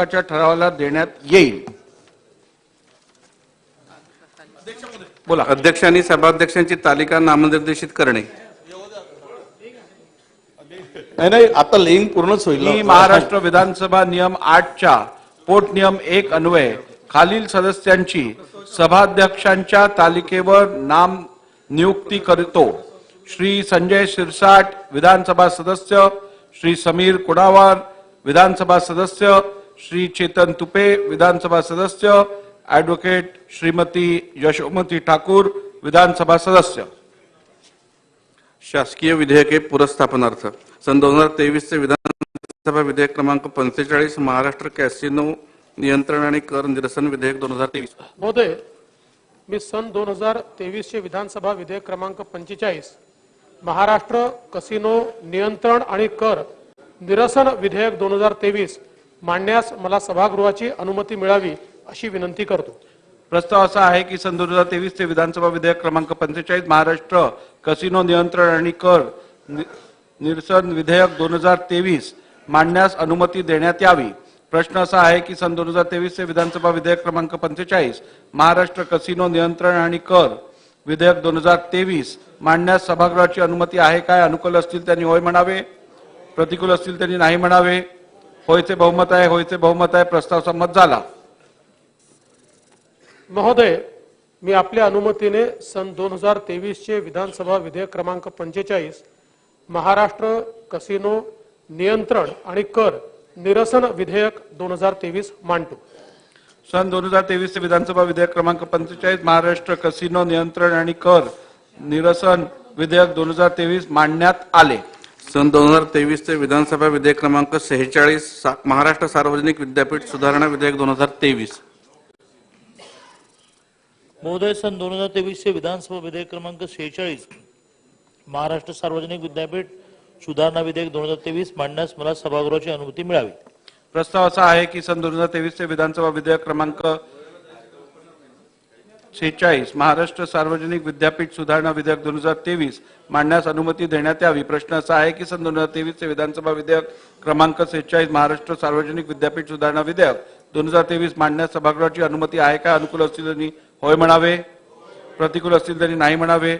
च्या ठरावाला देण्यात येईल. बोला. अध्यक्ष आणि सभाध्यक्षांची तालिका नामनिर्देशित करणे. नाही आता लिंक पूर्णच होईल. मी महाराष्ट्र विधानसभा नियम 8 च्या पोट नियम 1 अन्वये खालील सदस्यांची सभाध्यक्षांच्या तालिकेवर नाम नियुक्ती करतो. श्री संजय शिरसाट विधानसभा सदस्य, श्री समीर कुडावर विधानसभा सदस्य, श्री चेतन तुपे विधानसभा सदस्य, ॲडव्होकेट श्रीमती यशोमती ठाकूर विधानसभा सदस्य. शासकीय विधेयके पुरस्थापनार्थ सन 2023 चे विधानसभा विधेयक क्रमांक 45 महाराष्ट्र कॅसिनो नियंत्रण आणि कर निरसन विधेयक 2023. महोदय, मी सन 2023 चे विधानसभा विधेयक क्रमांक 45 महाराष्ट्र कसिनो नियंत्रण आणि कर निरसन विधेयक 2023 मांडण्यास मला सभागृहाची अनुमती मिळावी अशी विनंती करतो. प्रस्ताव असा आहे की सन 2023 चे विधानसभा विधेयक क्रमांक 45 महाराष्ट्र कसिनो नियंत्रण आणि कर निरसन विधेयक 2023 मांडण्यास अनुमती देण्यात यावी. प्रश्न असा आहे की सन 2023 चे विधानसभा विधेयक क्रमांक 45 महाराष्ट्र कसिनो नियंत्रण आणि कर विधेयक 2023 मांडण्यास सभागृहाची अनुमती आहे काय? अनुकूल असतील त्यांनी होय म्हणावे, प्रतिकूल असतील त्यांनी नाही म्हणावे. होयचे बहुमत आहे, होयचे बहुमत आहे. प्रस्ताव संमत झाला. महोदय, मी आपल्या अनुमतीने सन 2023 चे विधानसभा विधेयक क्रमांक 45 महाराष्ट्र कसिनो नियंत्रण आणि कर निरसन विधेयक 2023 मांडतो. सन 2023 चे विधानसभा विधेयक क्रमांक 45 महाराष्ट्र कसिनो नियंत्रण आणि कर निरसन विधेयक 2023 मांडण्यात आले. सन 2023 चे विधानसभा विधेयक क्रमांक 46 महाराष्ट्र सार्वजनिक विद्यापीठ सुधारणा विधेयक 2023. महोदय, सन 2023 चे विधानसभा विधेयक क्रमांक 46 महाराष्ट्र सार्वजनिक विद्यापीठ सुधारणा विधेयक 2023 मांडण्यास मला सभागृहाची अनुमती मिळावी. प्रस्ताव असा आहे की सन 2023 चे विधानसभा विधेयक क्रमांक 46 महाराष्ट्र सार्वजनिक विद्यापीठ सुधारणा विधेयक 2023 मांडण्यास अनुमती देण्यात यावी. प्रश्न असा आहे की सन 2023 चे विधानसभा विधेयक क्रमांक 46 महाराष्ट्र सार्वजनिक विद्यापीठ सुधारणा विधेयक 2023 मांडण्यास सभागृहाची अनुमती आहे का? अनुकूल असतील त्यांनी होय म्हणावे, प्रतिकूल असतील त्यांनी नाही म्हणावे.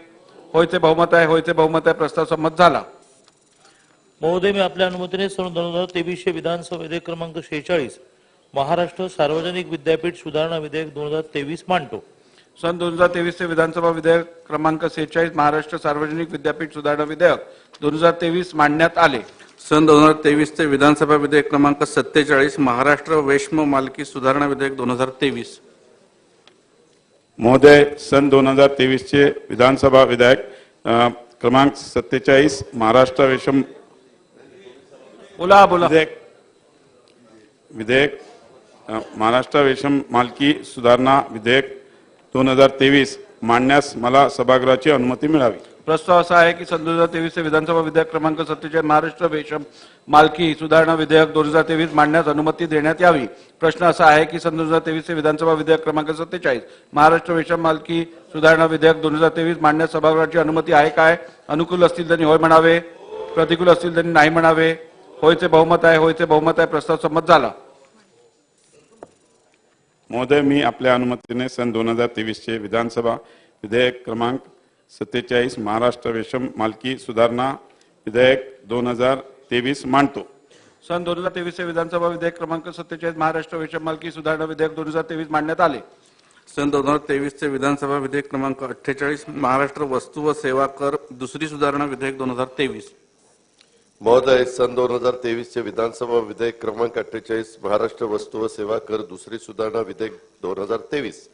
होयचे बहुमत आहे, होयचे बहुमत आहे. प्रस्ताव संमत झाला. महोदय, मी आपल्या अनुमतीने सन 2023 चे विधानसभा विधेयक क्रमांक 46 महाराष्ट्र सार्वजनिक विद्यापीठ सुधारणा विधेयक 2023 मांडतो. सन 2023 चे विधानसभा विधेयक क्रमांक 46 महाराष्ट्र सार्वजनिक विद्यापीठ सुधारणा विधेयक 2023 मांडण्यात आले. सन 2023 चे विधानसभा विधेयक क्रमांक 47 महाराष्ट्र वेश्म मालकी सुधारणा विधेयक 2023. महोदय, सन 2023 चे विधानसभा विधेयक क्रमांक 47 महाराष्ट्र वेश्म बोला विधेयक महाराष्ट्र वेश्म मालकी सुधारणा विधेयक 2023 मांडण्यास मला सभागृहाची अनुमती मिळावी. प्रस्ताव असा आहे की सन 2023 चे विधानसभा विधेयक क्रमांक 47 महाराष्ट्र वेश्म मालकी सुधारणा विधेयक 2023 मांडण्यास अनुमती देण्यात यावी. प्रश्न असा आहे की सन 2023 चे विधानसभा विधेयक क्रमांक 47 महाराष्ट्र वेश्म मालकी सुधारणा विधेयक 2023 मांडण्यास सभागृहाची अनुमती आहे काय? अनुकूल असतील त्यांनी होय म्हणावे, प्रतिकूल असतील त्यांनी नाही म्हणावे. होयचे बहुमत आहे, होयचे बहुमत आहे. प्रस्ताव संमत झाला. महोदय, मी आपल्या अनुमतीने सन 2023 चे विधानसभा विधेयक क्रमांक 47 महाराष्ट्र वेश्म मालकी सुधारणा विधेयक 2023 मांडतो. सन 2023 चे विधानसभा विधेयक क्रमांक 47 महाराष्ट्र वेश्म मालकी सुधारणा विधेयक 2023 मांडण्यात आले. सन 2023 चे विधानसभा विधेयक क्रमांक 48 महाराष्ट्र वस्तू व सेवा कर दुसरी सुधारणा विधेयक 2023. महोदय, सन 2023 चे विधानसभा विधेयक क्रमांक 48 महाराष्ट्र वस्तू व सेवा कर दुसरी सुधारणा विधेयक 2023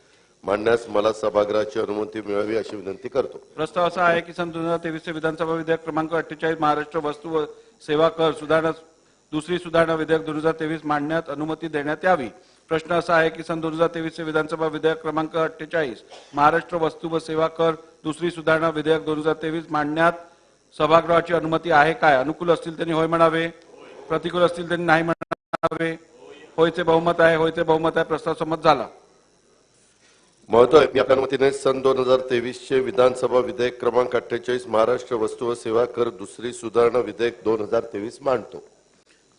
मांडण्यास मला सभागृहाची अनुमती मिळावी अशी विनंती करतो. प्रस्ताव असा आहे की सन 2023 चे विधानसभा विधेयक क्रमांक 48 महाराष्ट्र वस्तू व सेवा कर सुधारणा दुसरी सुधारणा विधेयक 2023 मांडण्यात अनुमती देण्यात यावी. प्रश्न असा आहे की सन 2023 चे विधानसभा विधेयक क्रमांक 48 महाराष्ट्र वस्तू व सेवा कर दुसरी सुधारणा विधेयक 2023 मांडण्यात सभागृहाची अनुमती आहे काय? अनुकूल असतील त्यांनी होय म्हणावे, प्रतिकूल असतील त्यांनी नाही म्हणावे. होयचे बहुमत आहे, होयचे बहुमत आहे. प्रस्ताव संमत झाला. महोदय, मी आपल्या अनुमतीने सन 2023 चे विधानसभा विधेयक क्रमांक 48 महाराष्ट्र वस्तू व सेवा कर दुसरी सुधारणा विधेयक 2023 मांडतो.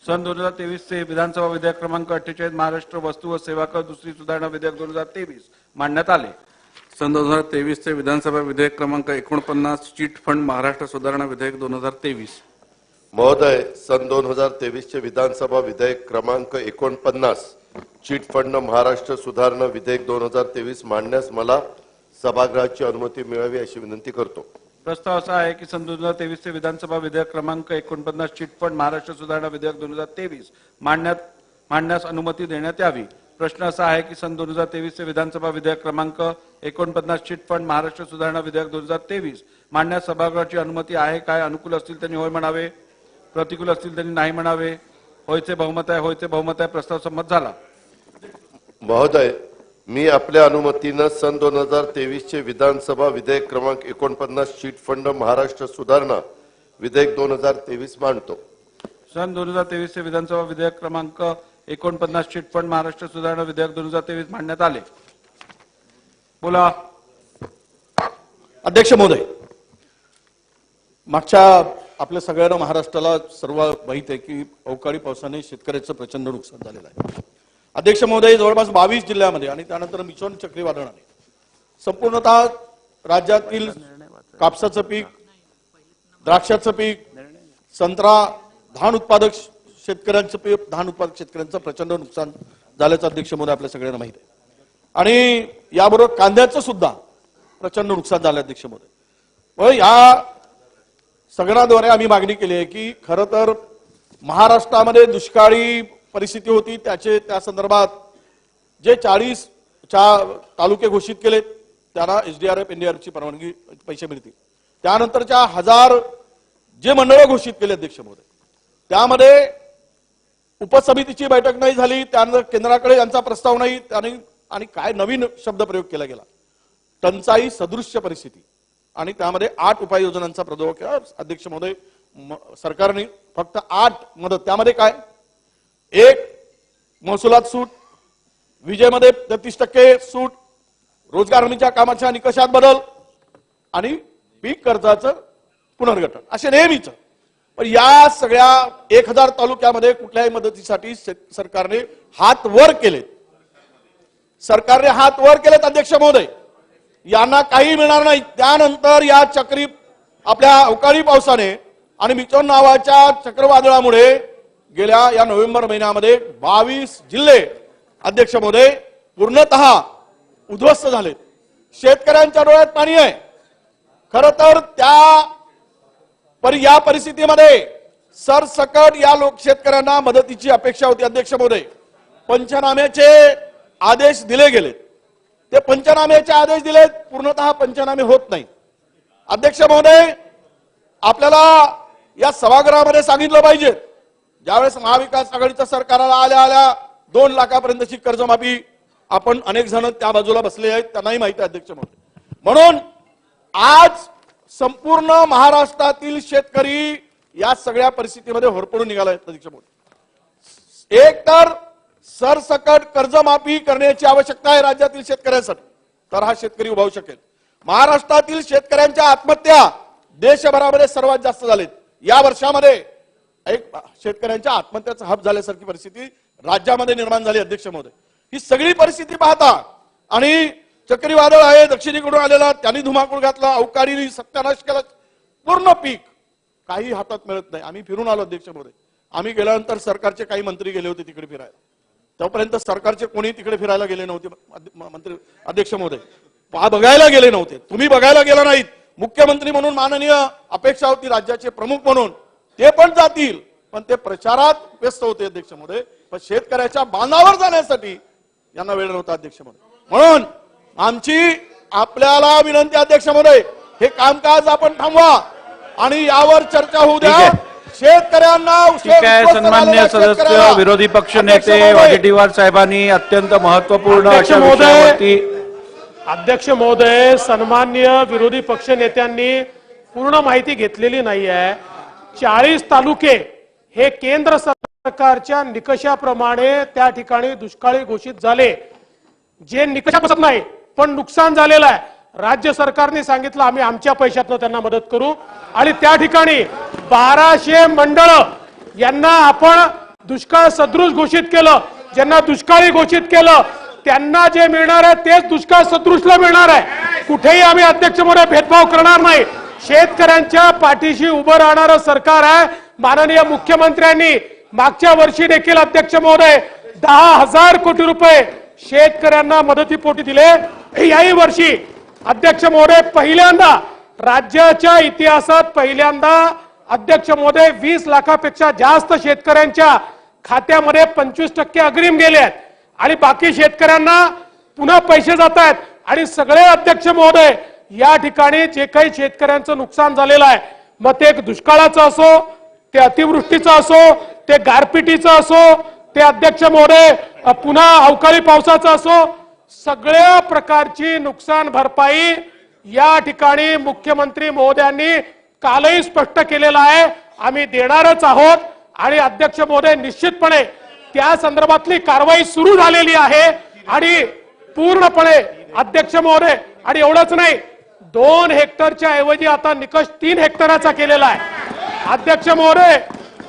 सन 2023 चे विधानसभा विधेयक क्रमांक 48 महाराष्ट्र वस्तू व सेवा कर दुसरी सुधारणा विधेयक 2023 मांडण्यात आले. सन 2023 चे विधानसभा विधेयक क्रमांक 49 चिट फंड महाराष्ट्र सुधारणा विधेयक 2023. महोदय, सन 2023 चे विधानसभा विधेयक क्रमांक 49 चिट फंड महाराष्ट्र सुधारणा विधेयक 2023 मांडण्यास मला सभागृहाची अनुमती मिळावी अशी विनंती करतो. प्रस्ताव असा आहे की सन 2023 चे विधानसभा विधेयक क्रमांक 49 चिट फंड महाराष्ट्र सुधारणा विधेयक 2023 मांडण्यास अनुमती देण्यात यावी. प्रश्न असा आहे की सन 2023 चे विधानसभा विधेयक क्रमांक 49 चिट फंड महाराष्ट्र सुधारणा विधेयक 2023 मांडण्यास सभागृहाची अनुमती आहे काय? अनुकूल असतील त्यांनी होय म्हणावे, प्रतिकूल असतील त्यांनी नाही म्हणावे. होयचे बहुमत आहे, होयचे बहुमत आहे. प्रस्ताव संमत झाला. महोदय, मी आपल्या अनुमतीनं सन 2023 चे विधानसभा विधेयक क्रमांक 49 चिट फंड महाराष्ट्र सुधारणा विधेयक 2023 मांडतो. सन 2023 चे विधानसभा विधेयक क्रमांक 49 चिट फंड महाराष्ट्र सुधारणा विधेयक 2023 मांडण्यात आले. बोला. अध्यक्ष महोदय, मागच्या आपल्या सगळ्यांना महाराष्ट्राला सर्व माहित आहे की अवकाळी पावसाने शेतकऱ्याचं प्रचंड नुकसान झालेलं आहे. अध्यक्ष महोदय, जवळपास 22 जिल्ह्यामध्ये आणि त्यानंतर मिचोन चक्रीवादळाने संपूर्णतः राज्यातील कापसाचं पीक, द्राक्षाचं पीक, संत्रा, धान उत्पादक शेतकऱ्यांचं प्रचंड नुकसान झाल्याचं अध्यक्ष महोदय आपल्या सगळ्यांना माहित आहे. आणि याबरोबर कांद्याचं सुद्धा प्रचंड नुकसान झालं अध्यक्ष महोदय. या सगळ्यांद्वारे आम्ही मागणी केली आहे की खरं तर महाराष्ट्रामध्ये दुष्काळी परिस्थिती होती, त्या संदर्भात जे 40 तालुके घोषित केले त्यांना एसडीआरएफ एनडीआरएफची परवानगी पैसे मिळतील. त्यानंतरच्या 1000 जे मंडळ घोषित केले अध्यक्ष महोदय, त्यामध्ये उपसमितीची बैठक नाही झाली, त्यानंतर केंद्राकडे यांचा प्रस्ताव नाही आणि काय नवीन शब्द प्रयोग केला गेला, टंचाई सदृश्य परिस्थिती, आणि त्यामध्ये 8 उपाययोजनांचा प्रस्ताव केला अध्यक्ष महोदय. सरकारने फक्त 8 मदत, त्यामध्ये काय, 1 महसुलात सूट, विजेमध्ये 33% सूट, रोजगार हमीच्या कामाच्या निकषात बदल आणि पीक कर्जाचं पुनर्गठन, असे नेहमीच. पण या सगळ्या 1000 तालुक्यामध्ये कुठल्याही मदतीसाठी सरकारने हात वर केलेत. अध्यक्ष महोदय, यांना काही मिळणार नाही. त्यानंतर या आपल्या अवकाळी पावसाने आणि मिचोन नावाच्या चक्रीवादळामुळे गेल्या या नोव्हेंबर महिन्यामध्ये 22 जिल्हे अध्यक्ष महोदय पूर्णतः उद्ध्वस्त झाले. शेतकऱ्यांच्या डोळ्यात पाणी आहे. खरं तर या परिस्थितीमध्ये सरसकट या शेतकऱ्यांना मदतीची अपेक्षा होती अध्यक्ष महोदय. पंचनाम्याचे आदेश दिले गेले, ते पंचनाम्याचे आदेश दिलेत, पूर्णतः पंचनामे होत नाही. अध्यक्ष महोदय, आपल्याला या सभागृहामध्ये सांगितलं पाहिजे, ज्यावेळेस महाविकास आघाडीच्या सरकारला आल्या 2 लाखापर्यंतची कर्जमाफी, आपण अनेक जण त्या बाजूला बसले आहेत, त्यांनाही माहिती आहे अध्यक्ष महोदय. म्हणून आज संपूर्ण महाराष्ट्रातील शेतकरी या सगळ्या परिस्थितीमध्ये होरपळून निघाला आहे अध्यक्ष महोदय. एक तर सरसकट कर्जमाफी करण्याची आवश्यकता आहे राज्यातील शेतकऱ्यांसाठी, तर हा शेतकरी उभारू शकेल. महाराष्ट्रातील शेतकऱ्यांच्या आत्महत्या देशभरामध्ये सर्वात जास्त झालेत. या वर्षामध्ये एक शेतकऱ्यांच्या आत्महत्याचा हब झाल्यासारखी परिस्थिती राज्यामध्ये निर्माण झाली अध्यक्ष महोदय. ही सगळी परिस्थिती पाहता आणि चक्रीवादळ आहे दक्षिणेकडून आलेला, त्यांनी धुमाकूळ घातला, अवकाळीने सत्यानाश केला, पूर्ण पीक काही हातात मिळत नाही. आम्ही फिरून आलो अध्यक्ष महोदय. आम्ही गेल्यानंतर सरकारचे काही मंत्री गेले होते तिकडे फिरायला, तोपर्यंत सरकारचे कोणी तिकडे फिरायला गेले नव्हते मंत्री अध्यक्ष महोदय, बघायला गेले नव्हते. तुम्ही बघायला गेला नाहीत. मुख्यमंत्री म्हणून माननीय अपेक्षा होती, राज्याचे प्रमुख म्हणून ते पण जातील, पण ते प्रचारात व्यस्त होते अध्यक्ष महोदय. पण शेतकऱ्याच्या बांधावर जाण्यासाठी यांना वेळ नव्हता अध्यक्ष महोदय. म्हणून आमची आपल्याला विनंती अध्यक्ष महोदय, हे कामकाज आपण थांबवा आणि यावर चर्चा होऊ द्या. शेतकऱ्यांना सन्मान्य सदस्य विरोधी पक्ष नेते वडेट्टीवार साहेबांनी अत्यंत महत्वपूर्ण अध्यक्ष अशा महोदय, विषयावरती अध्यक्ष महोदय, सन्मान्य विरोधी पक्ष नेत्यांनी पूर्ण माहिती घेतलेली नाही आहे. 40 तालुके हे केंद्र सरकारच्या निकषाप्रमाणे त्या ठिकाणी दुष्काळी घोषित झाले, जे निकषा बसत नाही पण नुकसान झालेलं आहे. राज्य सरकारने सांगितलं आम्ही आमच्या पैशातनं त्यांना मदत करू, आणि त्या ठिकाणी 1200 मंडळ यांना आपण दुष्काळ सदृश घोषित केलं, ज्यांना दुष्काळी घोषित केलं त्यांना जे मिळणार आहे तेच दुष्काळ सदृशला मिळणार आहे. कुठेही आम्ही अध्यक्ष महोदय भेदभाव करणार नाही. शेतकऱ्यांच्या पाठीशी उभं राहणारं सरकार आहे. माननीय मुख्यमंत्र्यांनी मागच्या वर्षी देखील अध्यक्ष महोदय 10,000 कोटी रुपये शेतकऱ्यांना मदतीपोटी दिले. याही वर्षी अध्यक्ष महोदय पहिल्यांदा राज्याच्या इतिहासात पहिल्यांदा अध्यक्ष महोदय 20 लाखापेक्षा जास्त शेतकऱ्यांच्या खात्यामध्ये 25% अग्रिम गेले आहेत आणि बाकी शेतकऱ्यांना पुन्हा पैसे जात आहेत. आणि सगळे अध्यक्ष महोदय या ठिकाणी जे काही शेतकऱ्यांचं नुकसान झालेलं आहे, मग ते दुष्काळाचं असो, ते अतिवृष्टीचं असो, ते गारपिटीचं असो, ते अध्यक्ष महोदय पुन्हा अवकाळी पावसाचं असो, सगळ्या प्रकारची नुकसान भरपाई या ठिकाणी मुख्यमंत्री महोदयांनी कालही स्पष्ट केलेलं आहे. आम्ही देणारच आहोत आणि अध्यक्ष महोदय निश्चितपणे त्या संदर्भातली कारवाई सुरू झालेली आहे आणि पूर्णपणे अध्यक्ष महोदय, आणि एवढंच नाही, 2 हेक्टरच्या ऐवजी आता निकष 3 हेक्टराचा केलेला आहे. अध्यक्ष महोदय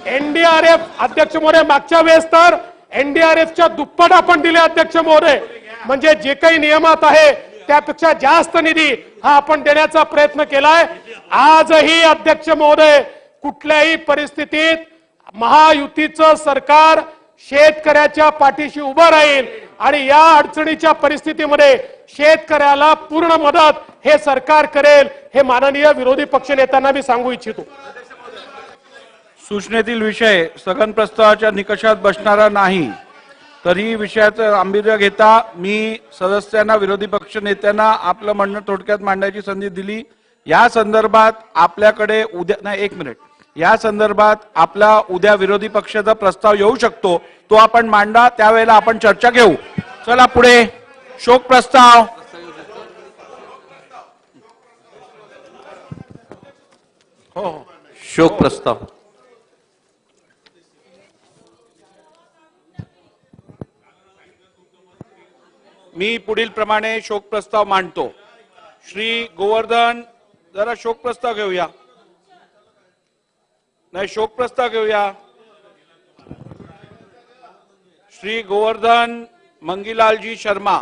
एनडीआरएफ, अध्यक्ष महोदय मागच्या वेळेस तर एनडीआरएफच्या दुप्पट आपण दिले अध्यक्ष महोदय. म्हणजे जे काही नियमात आहे त्यापेक्षा जास्त निधी हा आपण देण्याचा प्रयत्न केलाय. आजही अध्यक्ष महोदय कुठल्याही परिस्थितीत महायुतीचं सरकार शेतकऱ्याच्या पाठीशी उभं राहील आणि या अडचणीच्या परिस्थितीमध्ये शेतकऱ्याला पूर्ण मदत हे सरकार करेल, हे माननीय विरोधी पक्षनेत्यांना मी सांगू इच्छितो. सूचनेतील विषय स्थगन प्रस्तावाच्या निकषात बसणारा नाही. तरी विषयाचं गांभीर्य घेता मी सदस्यांना, विरोधी पक्ष नेत्यांना आपलं म्हणणं थोडक्यात मांडण्याची संधी दिली. या संदर्भात आपल्याकडे उद्या नाही, 1 मिनिट, या संदर्भात आपला उद्या विरोधी पक्षाचा प्रस्ताव येऊ शकतो, तो आपण मांडा, त्यावेळेला आपण चर्चा घेऊ. चला पुढे. शोक प्रस्ताव. हो, शोक प्रस्ताव. मी पुढील प्रमाणे शोक प्रस्ताव मांडतो. श्री गोवर्धन, जरा शोक प्रस्ताव घेऊया. नाही, शोक प्रस्ताव घेऊया. श्री गोवर्धन मंगीलालजी शर्मा,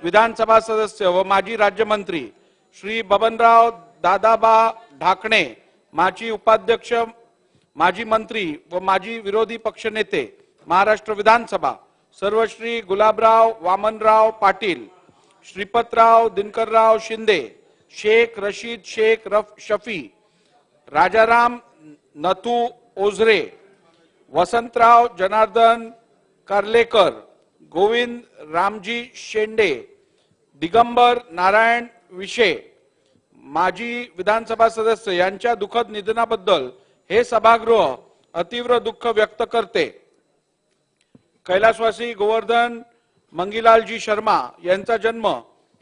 विधानसभा सदस्य व माजी राज्यमंत्री, श्री बबनराव दादाबा ढाकणे, माजी उपाध्यक्ष, माजी मंत्री व माजी विरोधी पक्षनेते, महाराष्ट्र विधानसभा, सर्व श्री गुलाबराव वामनराव पाटील, श्रीपतराव दिनकरराव शिंदे, शेख रशीद शेख शफी, राजाराम नथू ओझरे, वसंतराव जनार्दन कार्लेकर, गोविंद रामजी शेंडे, दिगंबर नारायण विशे, माजी विधानसभा सदस्य यांच्या दुःखद निधनाबद्दल हे सभागृह अतीव्र दुःख व्यक्त करते. कैलासवासी गोवर्धन मंगीलालजी शर्मा यांचा जन्म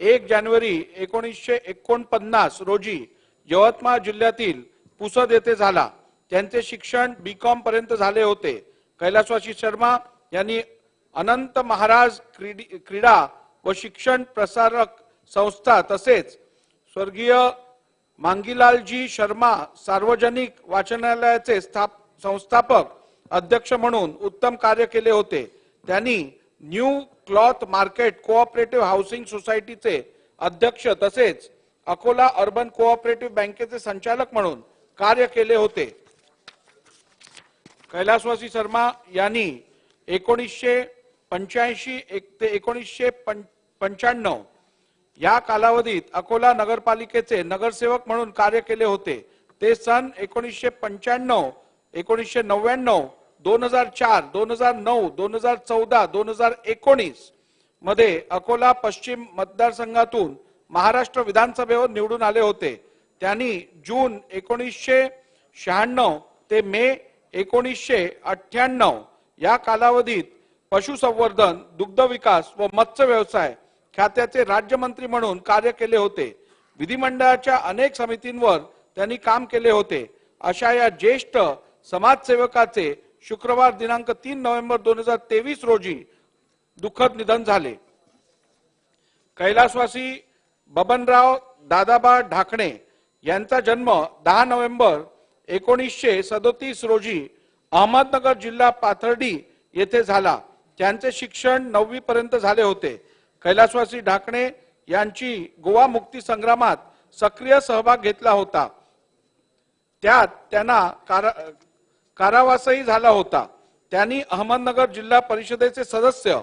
1 जानेवारी 1949 रोजी यवतमाळ जिल्ह्यातील पुसद येथे झाला. त्यांचे शिक्षण B.Com पर्यंत झाले होते. कैलासवासी शर्मा यांनी अनंत महाराज क्रीडा व शिक्षण प्रसारक संस्था तसेच स्वर्गीय मांगीलालजी शर्मा सार्वजनिक वाचनालयाचे संस्थापक अध्यक्ष म्हणून उत्तम कार्य केले होते. त्यांनी new cloth market cooperative housing सोसायटीचे अध्यक्ष तसेच अकोला अर्बन कोऑपरेटिव्ह बँकेचे संचालक म्हणून कार्य केले होते. कैलासवासी शर्मा यांनी 1985 ते 1995 या कालावधीत अकोला नगरपालिकेचे नगरसेवक म्हणून कार्य केले होते. ते सन 1995, 1999, 2004, 2009, 2014, 2019 मध्ये अकोला पश्चिम मतदारसंघातून महाराष्ट्र विधानसभेवर निवडून आले होते. त्यांनी जून 1996 ते मे 1998 या कालावधीत पशुसंवर्धन, दुग्ध विकास व मत्स्य व्यवसाय खात्याचे राज्यमंत्री म्हणून कार्य केले होते. विधिमंडळाच्या अनेक समितींवर त्यांनी काम केले होते. अशा या ज्येष्ठ समाजसेवकाचे शुक्रवार दिनांक 3 नोव्हेंबर 2023 रोजी दुःखद निधन झाले. कैलासवासी बबनराव दादाबा ढाकणे यांचा जन्म 10 नोव्हेंबर 1937 रोजी अहमदनगर जिल्हा पाथर्डी येथे झाला. त्यांचे शिक्षण 9वी पर्यंत झाले होते. कैलासवासी ढाकणे यांची गोवा मुक्ती संग्रामात सक्रिय सहभाग घेतला होता. त्यात त्यांना कारावासही झाला होता. त्यांनी अहमदनगर जिल्हा परिषदेचे सदस्य,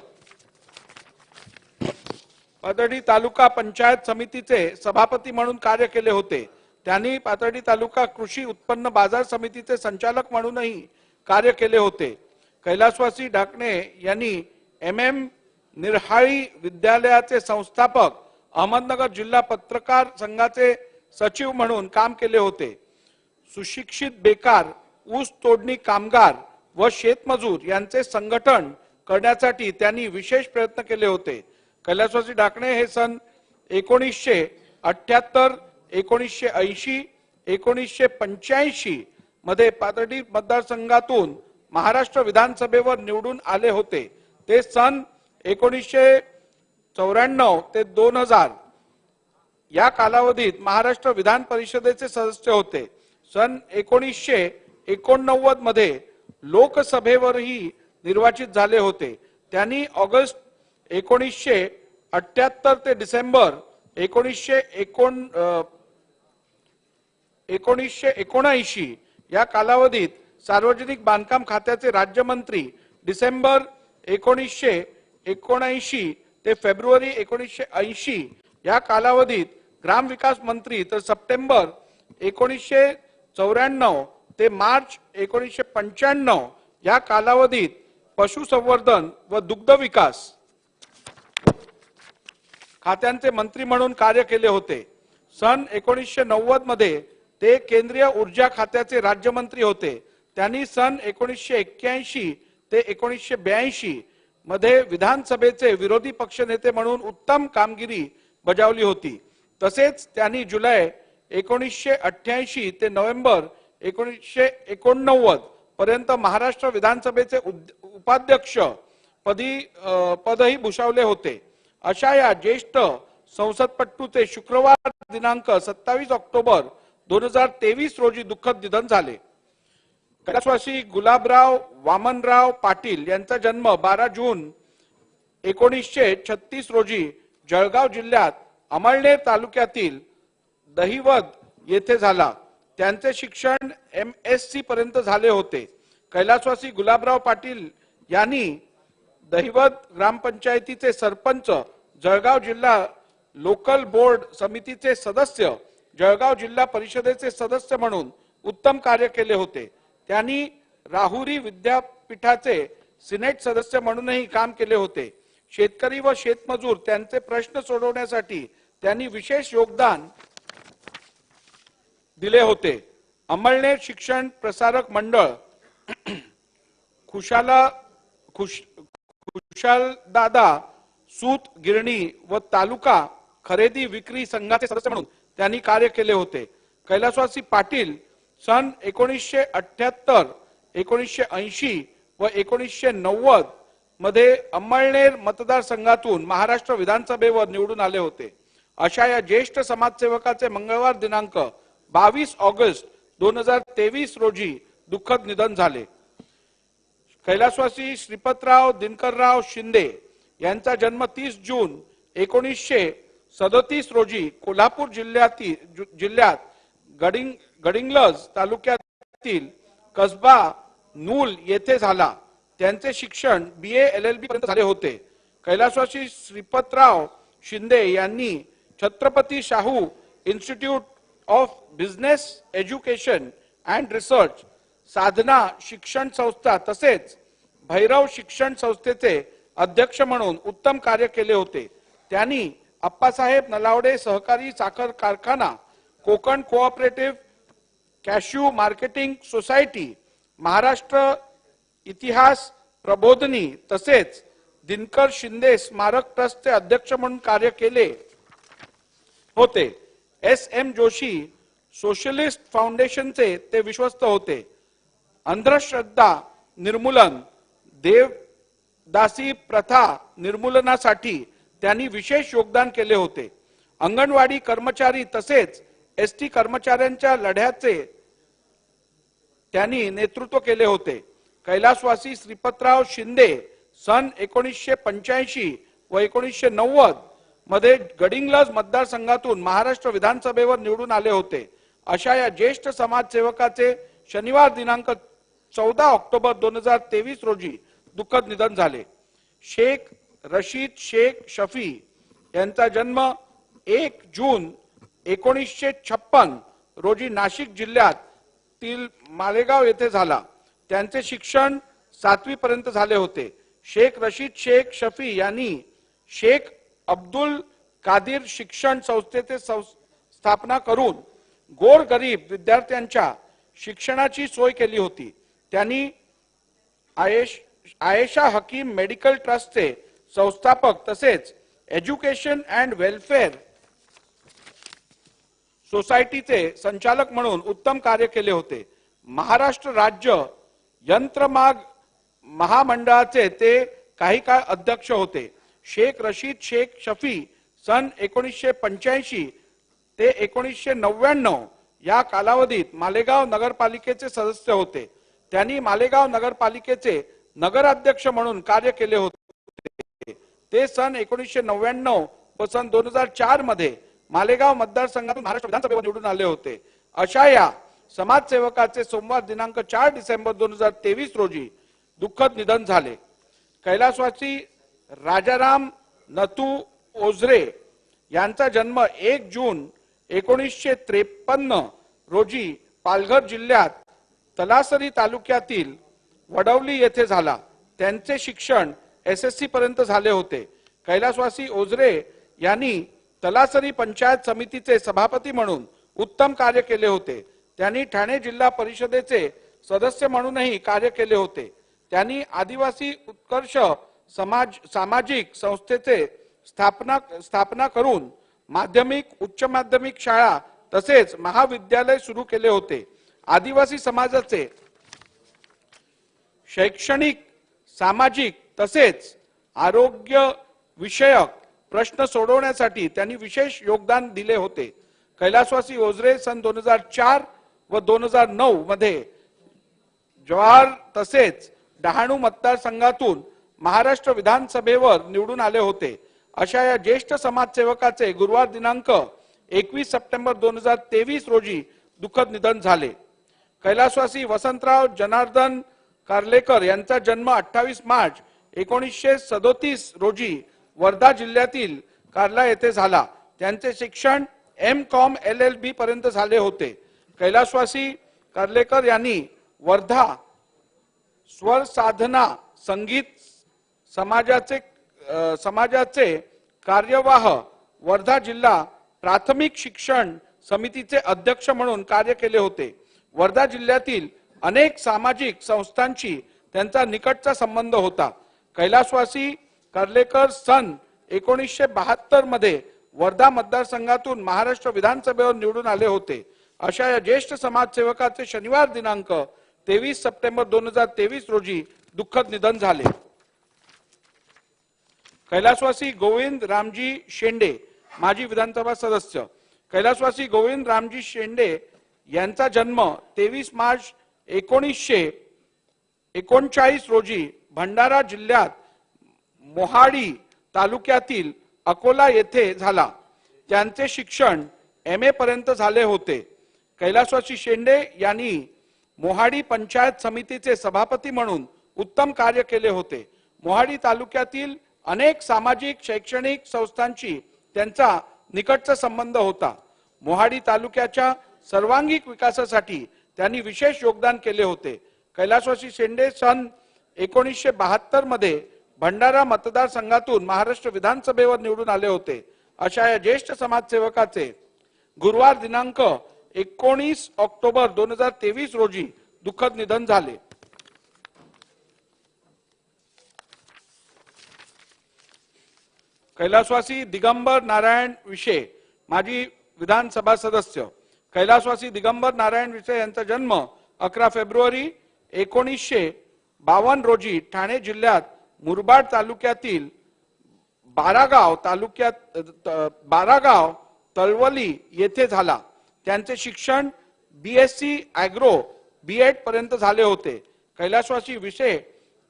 पाथर्डी तालुका पंचायत समितीचे सभापती म्हणून कार्य केले होते. त्यांनी पाथर्डी तालुका कृषी उत्पन्न बाजार समितीचे संचालक म्हणूनही कार्य केले होते. कैलासवासी ढाकणे यांनी MM निरहाळी विद्यालयाचे संस्थापक, अहमदनगर जिल्हा पत्रकार संघाचे सचिव म्हणून काम केले होते. सुशिक्षित बेकार, ऊस तोडणी कामगार व शेतमजूर यांचे संघटन करण्यासाठी त्यांनी विशेष प्रयत्न केले होते. कैलासवासी ढाकणे हे सन 1978, 1980, 1985 मध्ये पाथर्डी मतदारसंघातून महाराष्ट्र विधानसभेवर निवडून आले होते. ते सन 1994 ते 2000 या कालावधीत महाराष्ट्र विधान परिषदेचे सदस्य होते. सन 1989 मध्ये लोकसभेवरही निर्वाचित झाले होते. त्यांनी ऑगस्ट 1978 ते डिसेंबर 1979 या कालावधीत सार्वजनिक बांधकाम खात्याचे राज्यमंत्री, डिसेंबर 1979 ते फेब्रुवारी 1980 या कालावधीत ग्रामविकास मंत्री, तर सप्टेंबर 1994 ते मार्च 1995 या कालावधीत पशुसंवर्धन व दुग्ध विकास खात्यांचे मंत्री म्हणून कार्य केले होते. सन 1990 मध्ये ते केंद्रीय ऊर्जा खात्याचे राज्यमंत्री होते. त्यांनी सन 1981 ते 1982 मध्ये विधानसभेचे विरोधी पक्षनेते म्हणून उत्तम कामगिरी बजावली होती. तसेच त्यांनी जुलै 1988 ते नोव्हेंबर 1989 पर्यंत महाराष्ट्र विधानसभेचे उपाध्यक्ष पदही भूषवले होते. अशा या ज्येष्ठ संसदपटूचे शुक्रवार दिनांक 27 ऑक्टोबर 2023 रोजी दुःखद निधन झाले. कैलासवासी गुलाबराव वामनराव पाटील यांचा जन्म 12 जून 1936 रोजी जळगाव जिल्ह्यात अमळनेर तालुक्यातील दहिवद येथे झाला. त्यांचे शिक्षण MSc पर्यंत झाले होते. कैलासवासी गुलाबराव पाटील यांनी दहिवद ग्रामपंचायतीचे सरपंच, जळगाव जिल्हा लोकल बोर्ड समितीचे सदस्य, जळगाव जिल्हा परिषदेचे सदस्य म्हणून उत्तम कार्य केले होते. त्यांनी राहुरी विद्यापीठाचे सिनेट सदस्य म्हणूनही काम केले होते. शेतकरी व शेतमजूर त्यांचे प्रश्न सोडवण्यासाठी त्यांनी विशेष योगदान दिले होते. अमळनेर शिक्षण प्रसारक मंडळ, खुशालदादा सूत गिरणी व तालुका खरेदी विक्री संघाचे सदस्य म्हणून त्यांनी कार्य केले होते. कैलासवासी पाटील सन 1978, 1980 व 1990 मध्ये अंमळनेर मतदारसंघातून महाराष्ट्र विधानसभेवर निवडून आले होते. अशा या ज्येष्ठ समाजसेवकाचे मंगळवार दिनांक 22 ऑगस्ट 2023 रोजी दुःखद निधन झाले. कैलासवासी श्रीपतराव दिनकरराव शिंदे यांचा जन्म 30 जून 1937 रोजी कोल्हापूर जिल्ह्यात गडिंग्लज तालुक्यातील कसबा नूल येथे झाला. त्यांचे शिक्षण BA LLB पर्यंत झाले होते. कैलासवासी श्रीपतराव शिंदे यांनी Chhatrapati Shahu institute of business education and research, Sadhana Shikshan Sanstha तसेच भैरव शिक्षण संस्थेचे अध्यक्ष म्हणून उत्तम कार्य केले होते. त्यांनी अप्पासाहेब नलावडे सहकारी साखर कारखाना, Konkan cooperative cashew marketing society, Maharashtra इतिहास प्रबोधिनी तसेच दिनकर शिंदे स्मारक ट्रस्टचे अध्यक्ष म्हणून कार्य केले होते. SM जोशी सोशलिस्ट फाउंडेशनचे ते विश्वस्त होते. अंधश्रद्धा निर्मूलन, देवदासी प्रथा निर्मूलनासाठी त्यांनी विशेष योगदान केले होते. अंगणवाडी कर्मचारी तसेच ST कर्मचाऱ्यांच्या लढ्याचे त्यांनी नेतृत्व केले होते. कैलासवासी श्रीपतराव शिंदे सन 1985 व 1990 मध्ये गडिंग्लज मतदारसंघातून महाराष्ट्र विधानसभेवर निवडून आले होते. अशा या ज्येष्ठ समाजसेवकाचे शनिवार दिनांक 14 ऑक्टोबर 2023 रोजी दुःखद निधन झाले. शेख रशीद शेख शफी यांचा जन्म 1 जून 1956 रोजी नाशिक जिल्ह्यातील मालेगाव येथे झाला. त्यांचे शिक्षण 7वी पर्यंत झाले होते. शेख रशीद शेख शफी यांनी शेख अब्दुल कादिर शिक्षण संस्थेचे स्थापना करून गोरगरीब विद्यार्थ्यांच्या शिक्षणाची सोय केली होती. त्यांनी आयेशा हकीम मेडिकल ट्रस्टचे संस्थापक तसेच एज्युकेशन अँड वेलफेअर सोसायटीचे संचालक म्हणून उत्तम कार्य केले होते. महाराष्ट्र राज्य यंत्रमाग महामंडळाचे ते काही काळ अध्यक्ष होते. शेख रशीद शेख शफी सन 1985 ते 1999 या कालावधीत मालेगाव नगरपालिकेचे सदस्य होते. त्यांनी मालेगाव नगरपालिकेचे नगराध्यक्ष म्हणून कार्य केले होते. ते सन 1999 व सन 2004 मध्ये मालेगाव मतदारसंघातून महाराष्ट्र विधानसभेवर निवडून आले होते. अशा या समाजसेवकाचे सोमवार दिनांक 4 डिसेंबर 2023 रोजी दुःखद निधन झाले. कैलासवासी राजाराम नथू ओझरे यांचा जन्म 1 जून 1953 रोजी पालघर जिल्ह्यात तलासरी तालुक्यातील वडवली येथे झाला. त्यांचे शिक्षण SSC पर्यंत झाले होते. कैलासवासी ओझरे यांनी तलासरी पंचायत समितीचे सभापती म्हणून उत्तम कार्य केले होते. त्यांनी ठाणे जिल्हा परिषदेचे सदस्य म्हणूनही कार्य केले होते. त्यांनी आदिवासी उत्कर्ष सामाजिक संस्थेचे स्थापना करून माध्यमिक उच्च माध्यमिक शाळा तसेच महाविद्यालय सुरू केले होते. आदिवासी समाजाचे शैक्षणिक सामाजिक तसेच आरोग्य विषयक प्रश्न सोडवण्यासाठी त्यांनी विशेष योगदान दिले होते. कैलासवासी ओझरे सन 2004 व 2009 मध्ये जवाहर तसेच डहाणू मतदारसंघातून महाराष्ट्र विधानसभेवर निवडून आले होते. अशा या ज्येष्ठ समाजसेवकाचे गुरुवार दिनांक 21 सप्टेंबर 2023 रोजी दुःखद निधन झाले. कैलासवासी वसंतराव जनार्दन कार्लेकर यांचा जन्म 28 मार्च 1937 रोजी वर्धा जिल्ह्यातील कार्ला येथे झाला. त्यांचे शिक्षण M.Com LLB पर्यंत झाले होते. कैलासवासी कार्लेकर यांनी वर्धा स्वर साधना संगीत समाजाचे कार्यवाह वर्धा जिल्हा प्राथमिक शिक्षण समितीचे अध्यक्ष म्हणून कार्य केले होते. वर्धा जिल्ह्यातील अनेक सामाजिक संस्थांशी त्यांचा निकटचा संबंध होता. कैलासवासी कार्लेकर सन 1972 मध्ये वर्धा मतदारसंघातून महाराष्ट्र विधानसभेवर निवडून आले होते. अशा या ज्येष्ठ समाजसेवकाचे शनिवार दिनांक 23 सप्टेंबर 2023 रोजी दुःखद निधन झाले. कैलासवासी गोविंद रामजी शेंडे माजी विधानसभा सदस्य. कैलासवासी गोविंद रामजी शेंडे यांचा जन्म 23 मार्च 1939 रोजी भंडारा जिल्ह्यात मोहाडी तालुक्यातील अकोला येथे झाला. त्यांचे शिक्षण MA पर्यंत झाले होते. कैलासवासी शेंडे यांनी मोहाडी पंचायत समितीचे सभापती म्हणून उत्तम कार्य केले होते. मोहाडी तालुक्यातील अनेक सामाजिक शैक्षणिक संस्थांशी त्यांचा निकटचा संबंध होता. मोहाडी तालुक्याच्या सर्वांगीण विकासासाठी त्यांनी विशेष योगदान केले होते. कैलासवासी शेंडे सन 1972 मध्ये भंडारा मतदारसंघातून महाराष्ट्र विधानसभेवर निवडून आले होते. अशा या ज्येष्ठ समाजसेवकाचे गुरुवार दिनांक 19 ऑक्टोबर 2023 रोजी दुःखद निधन झाले. कैलासवासी दिगंबर नारायण विशे माजी विधानसभा सदस्य. कैलासवासी दिगंबर नारायण विशे यांचा जन्म 11 फेब्रुवारी 1952 रोजी ठाणे जिल्ह्यात मुरबाड तालुक्यातील बारागाव तळवली येथे झाला. त्यांचे शिक्षण BSc ॲग्रो B.Ed पर्यंत झाले होते. कैलासवासी विषे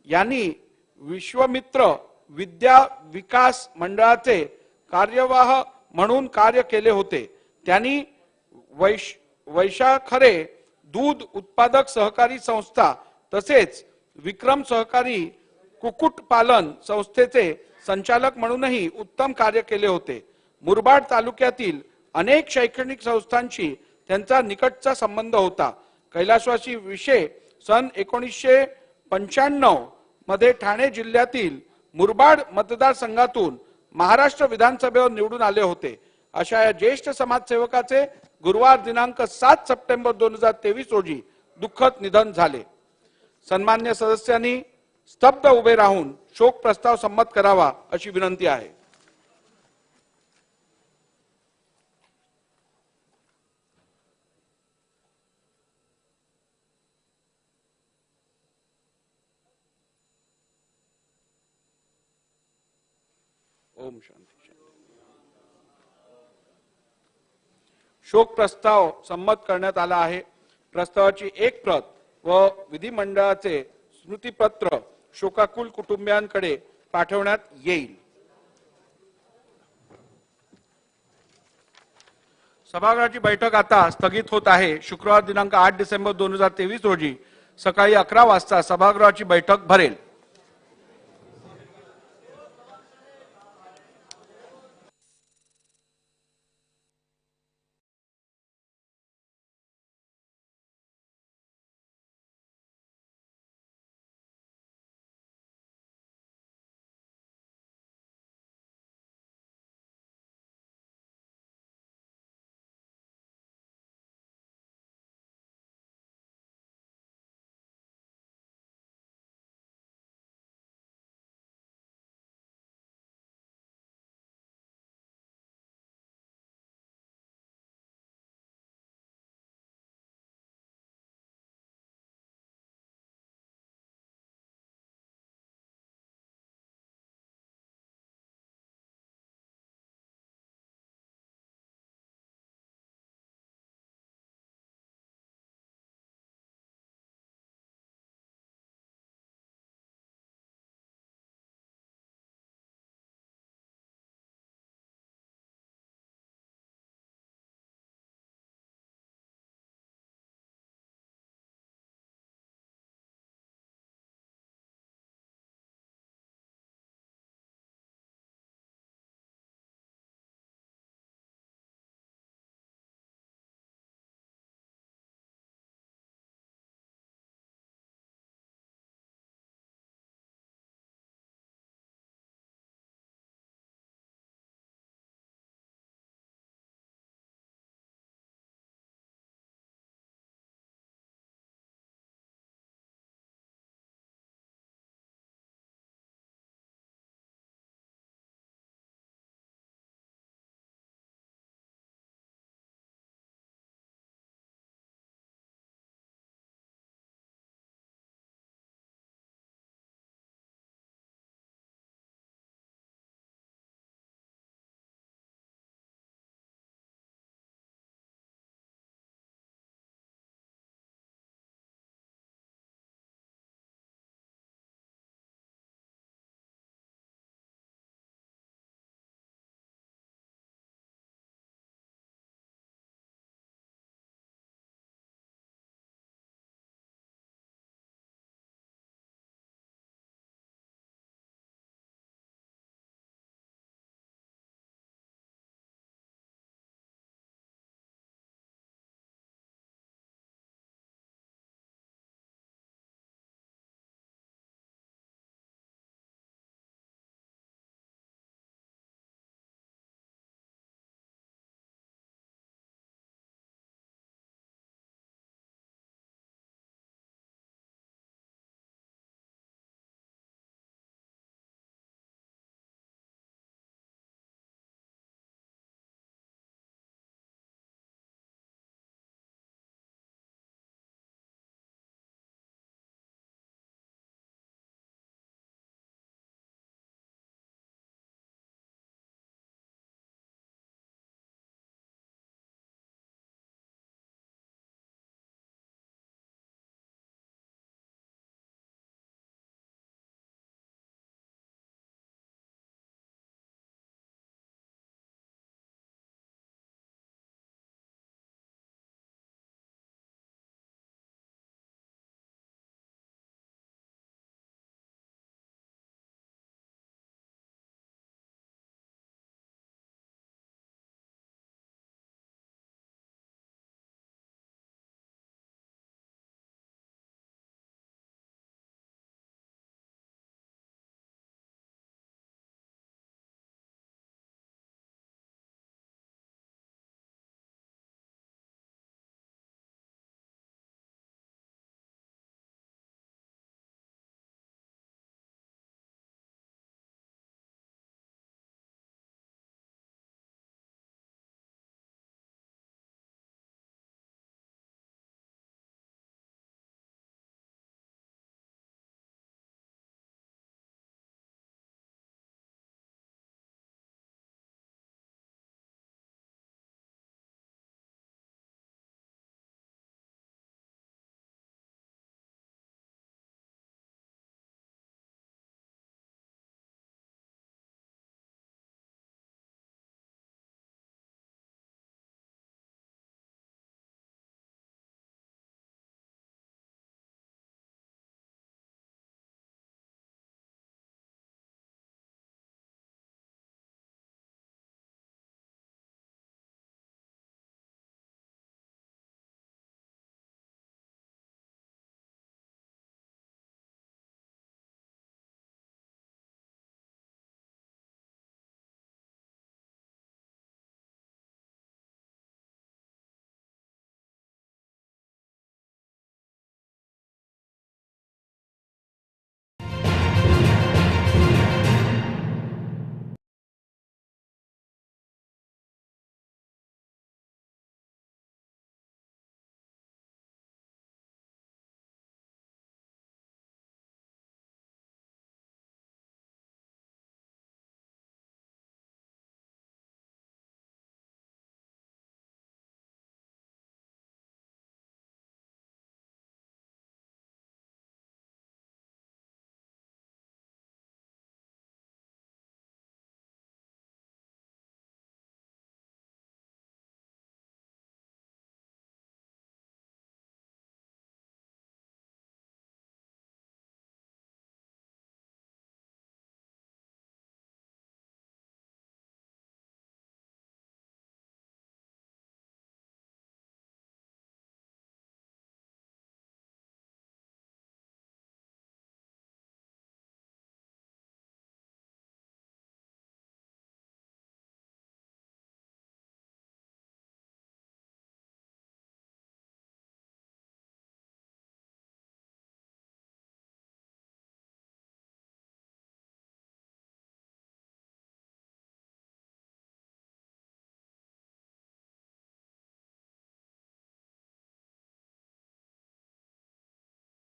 यांनी विश्वमित्र विद्या विकास मंडळाचे कार्यवाह म्हणून कार्य केले होते. त्यांनी वैशाखरे दूध उत्पादक सहकारी संस्था तसेच विक्रम सहकारी कुक्कुटपालन संस्थेचे संचालक म्हणूनही उत्तम कार्य केले होते. मुरबाड तालुक्यातील अनेक शैक्षणिक संस्थांशी त्यांचा निकटचा संबंध होता. कैलासवासी विषे सन 1995 मध्ये ठाणे जिल्ह्यातील मुरबाड मतदारसंघातून महाराष्ट्र विधानसभेवर निवडून आले होते. अशा या ज्येष्ठ समाजसेवकाचे गुरुवार दिनांक 7 सप्टेंबर 2023 रोजी दुःखद निधन झाले. सन्मान्य सदस्यांनी स्तब्ध उभे राहून शोक प्रस्ताव संमत करावा अशी विनंती आहे. ओम शांती. शोक प्रस्ताव संमत करण्यात आला आहे. प्रस्तावाची एक प्रत व विधिमंडळाचे स्मृतिपत्र शोकाकुल कुटुंबियांकडे पाठवण्यात येईल. सभागृहाची बैठक आता स्थगित होत आहे. शुक्रवार दिनांक 8 डिसेंबर 2023 रोजी सकाळी 11 वाजता सभागृहाची बैठक भरेल.